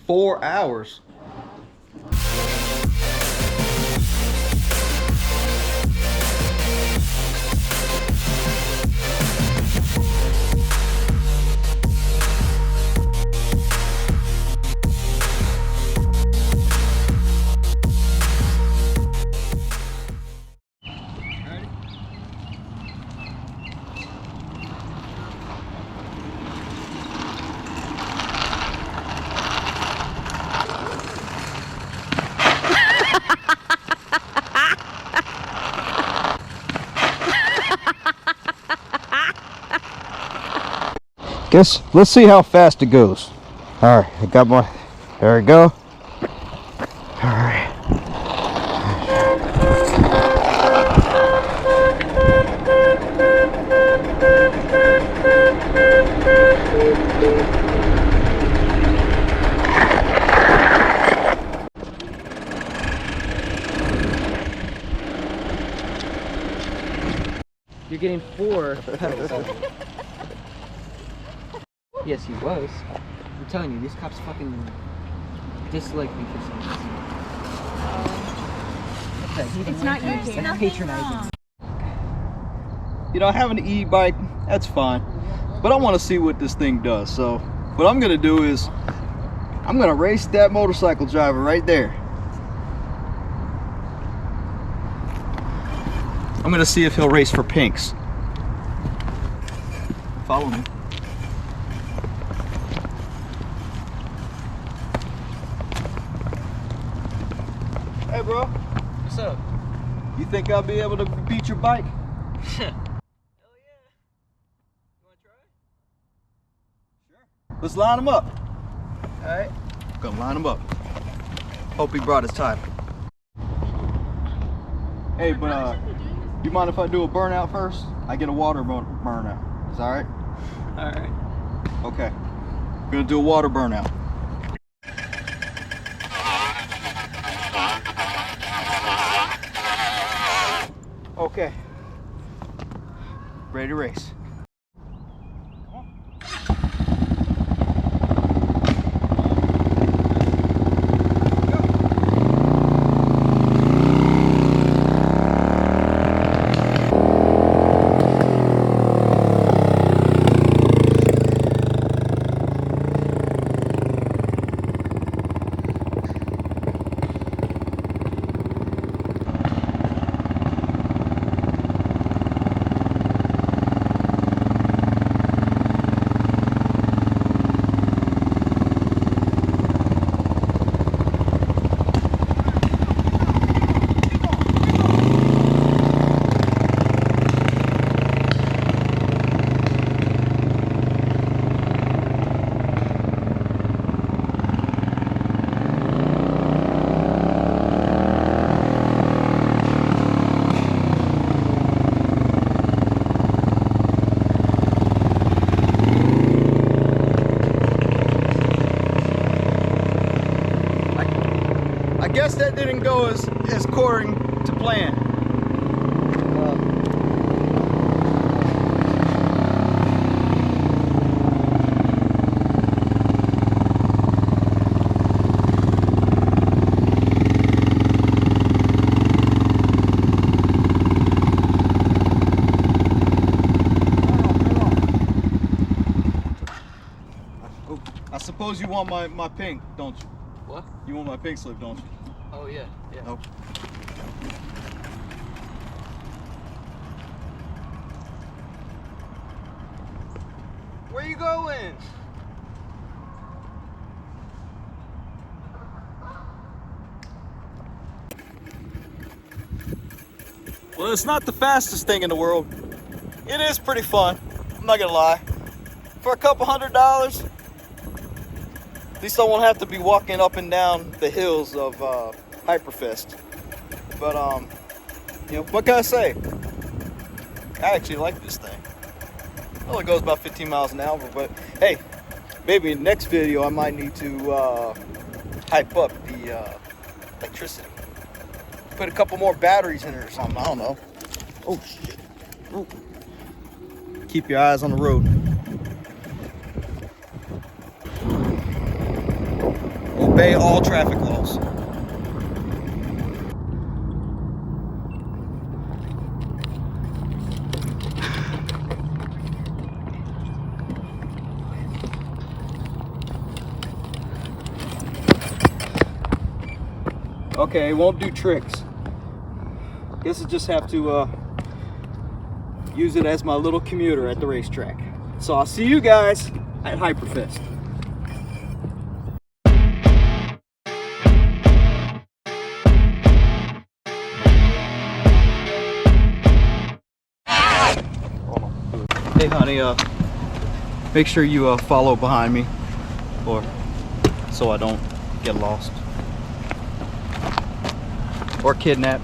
4 hours. Guess let's see how fast it goes. All right, I got my. There we go. All right. You're getting 4 pedals on it. Yes, he was. I'm telling you, these cops fucking dislike me for some reason. It's not you, Kate. That's patronizing. You know, having an e-bike, that's fine. But I want to see what this thing does. So what I'm going to do is I'm going to race that motorcycle driver right there. I'm going to see if he'll race for pinks. Follow me. Hey bro. What's up? You think I'll be able to beat your bike? Hell yeah. You wanna try? Sure. Let's line him up. Alright. Gonna line him up. Hope he brought his title. Hey, but you mind if I do a burnout first? I get a water burnout. Is that alright? Alright. Okay. Gonna do a water burnout. Okay. Ready to race. I guess that didn't go as according to plan. I suppose you want my pink, don't you? What? You want my pink slip, don't you? Oh yeah, yeah. Nope. Where you going? Well, it's not the fastest thing in the world. It is pretty fun, I'm not gonna lie. For a couple $100, at least I won't have to be walking up and down the hills of Hyperfest. But you know, what can I say? I actually like this thing. It only goes about 15 miles an hour, but hey, maybe in the next video I might need to hype up the electricity. Put a couple more batteries in it or something, I don't know. Oh shit. Ooh. Keep your eyes on the road. Oh, obey all traffic laws. Okay, it won't do tricks. Guess I just have to use it as my little commuter at the racetrack. So I'll see you guys at Hyperfest. Hey honey, make sure you follow behind me, or so I don't get lost or kidnapped.